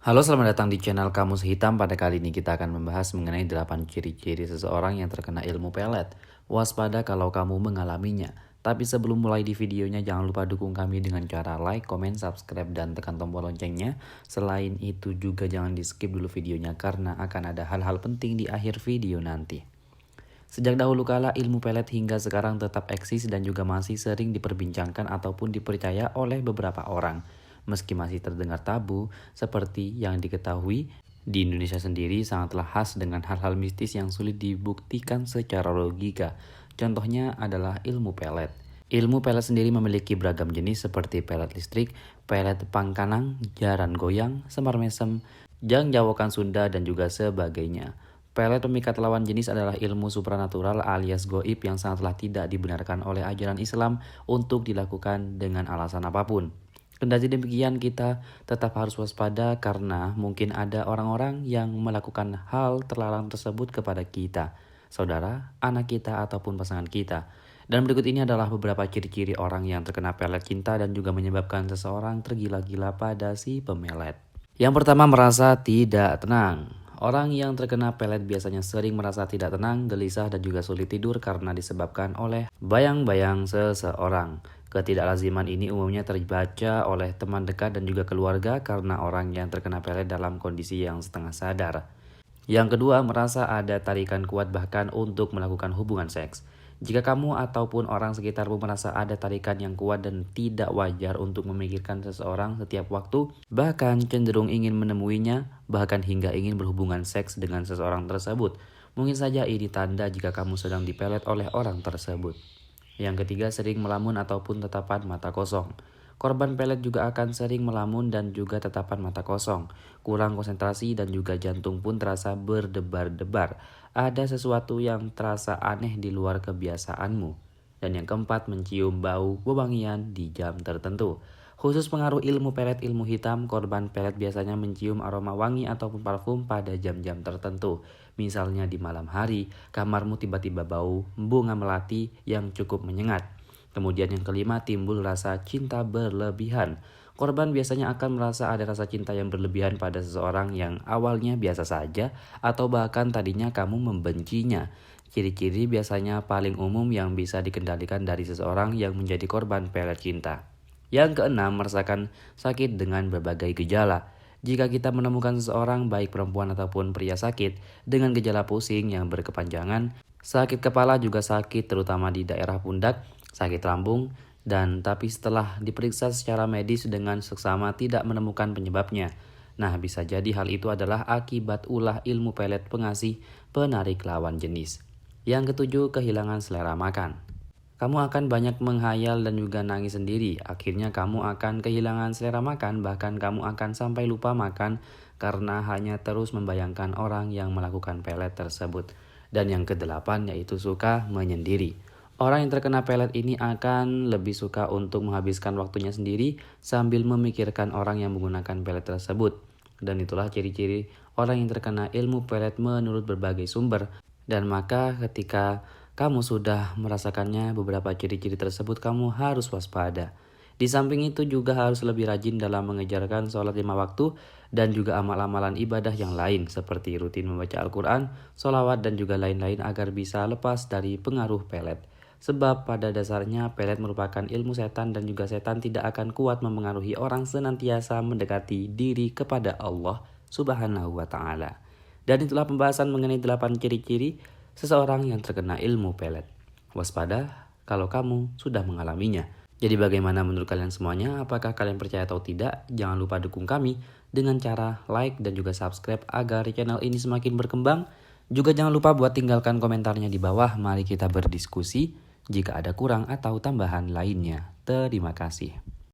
Halo, selamat datang di channel Kamus Hitam. Pada kali ini kita akan membahas mengenai 8 ciri-ciri seseorang yang terkena ilmu pelet. Waspada kalau kamu mengalaminya. Tapi sebelum mulai di videonya, jangan lupa dukung kami dengan cara like, comment, subscribe, dan tekan tombol loncengnya. Selain itu juga jangan di skip dulu videonya karena akan ada hal-hal penting di akhir video nanti. Sejak dahulu kala ilmu pelet hingga sekarang tetap eksis dan juga masih sering diperbincangkan ataupun dipercaya oleh beberapa orang. Meski masih terdengar tabu, seperti yang diketahui, di Indonesia sendiri sangatlah khas dengan hal-hal mistis yang sulit dibuktikan secara logika. Contohnya adalah ilmu pelet. Ilmu pelet sendiri memiliki beragam jenis seperti pelet listrik, pelet pangkanang, jaran goyang, semar mesem, jang jawokan Sunda, dan juga sebagainya. Pelet pemikat lawan jenis adalah ilmu supranatural alias goib yang sangatlah tidak dibenarkan oleh ajaran Islam untuk dilakukan dengan alasan apapun. Kendati demikian, kita tetap harus waspada karena mungkin ada orang-orang yang melakukan hal terlarang tersebut kepada kita, saudara, anak kita, ataupun pasangan kita. Dan berikut ini adalah beberapa ciri-ciri orang yang terkena pelet cinta dan juga menyebabkan seseorang tergila-gila pada si pemelet. Yang pertama, merasa tidak tenang. Orang yang terkena pelet biasanya sering merasa tidak tenang, gelisah, dan juga sulit tidur karena disebabkan oleh bayang-bayang seseorang. Ketidaklaziman ini umumnya terbaca oleh teman dekat dan juga keluarga karena orang yang terkena pelet dalam kondisi yang setengah sadar. Yang kedua, merasa ada tarikan kuat bahkan untuk melakukan hubungan seks. Jika kamu ataupun orang sekitarmu merasa ada tarikan yang kuat dan tidak wajar untuk memikirkan seseorang setiap waktu, bahkan cenderung ingin menemuinya, bahkan hingga ingin berhubungan seks dengan seseorang tersebut, mungkin saja ini tanda jika kamu sedang dipelet oleh orang tersebut. Yang ketiga, sering melamun ataupun tatapan mata kosong. Korban pelet juga akan sering melamun dan juga tatapan mata kosong. Kurang konsentrasi dan juga jantung pun terasa berdebar-debar. Ada sesuatu yang terasa aneh di luar kebiasaanmu. Dan yang keempat, mencium bau wewangian di jam tertentu. Khusus pengaruh ilmu pelet ilmu hitam, korban pelet biasanya mencium aroma wangi ataupun parfum pada jam-jam tertentu. Misalnya di malam hari, kamarmu tiba-tiba bau bunga melati yang cukup menyengat. Kemudian yang kelima, timbul rasa cinta berlebihan. Korban biasanya akan merasa ada rasa cinta yang berlebihan pada seseorang yang awalnya biasa saja atau bahkan tadinya kamu membencinya. Ciri-ciri biasanya paling umum yang bisa dikendalikan dari seseorang yang menjadi korban pelet cinta. Yang keenam, merasakan sakit dengan berbagai gejala. Jika kita menemukan seseorang baik perempuan ataupun pria sakit dengan gejala pusing yang berkepanjangan, sakit kepala juga sakit terutama di daerah pundak, sakit lambung, dan tapi setelah diperiksa secara medis dengan seksama tidak menemukan penyebabnya. Nah, bisa jadi hal itu adalah akibat ulah ilmu pelet pengasih penarik lawan jenis. Yang ketujuh, kehilangan selera makan. Kamu akan banyak menghayal dan juga nangis sendiri. Akhirnya kamu akan kehilangan selera makan, bahkan kamu akan sampai lupa makan karena hanya terus membayangkan orang yang melakukan pelet tersebut. Dan yang kedelapan yaitu suka menyendiri. Orang yang terkena pelet ini akan lebih suka untuk menghabiskan waktunya sendiri sambil memikirkan orang yang menggunakan pelet tersebut. Dan itulah ciri-ciri orang yang terkena ilmu pelet menurut berbagai sumber. Dan maka ketika kamu sudah merasakannya beberapa ciri-ciri tersebut, kamu harus waspada. Di samping itu juga harus lebih rajin dalam mengejarkan sholat 5 waktu dan juga amal-amalan ibadah yang lain seperti rutin membaca Al-Quran, sholawat dan juga lain-lain agar bisa lepas dari pengaruh pelet. Sebab pada dasarnya pelet merupakan ilmu setan dan juga setan tidak akan kuat mempengaruhi orang senantiasa mendekati diri kepada Allah Subhanahu wa Ta'ala. Dan itulah pembahasan mengenai 8 ciri-ciri seseorang yang terkena ilmu pelet. Waspada kalau kamu sudah mengalaminya. Jadi bagaimana menurut kalian semuanya? Apakah kalian percaya atau tidak? Jangan lupa dukung kami dengan cara like dan juga subscribe agar channel ini semakin berkembang. Juga jangan lupa buat tinggalkan komentarnya di bawah. Mari kita berdiskusi jika ada kurang atau tambahan lainnya. Terima kasih.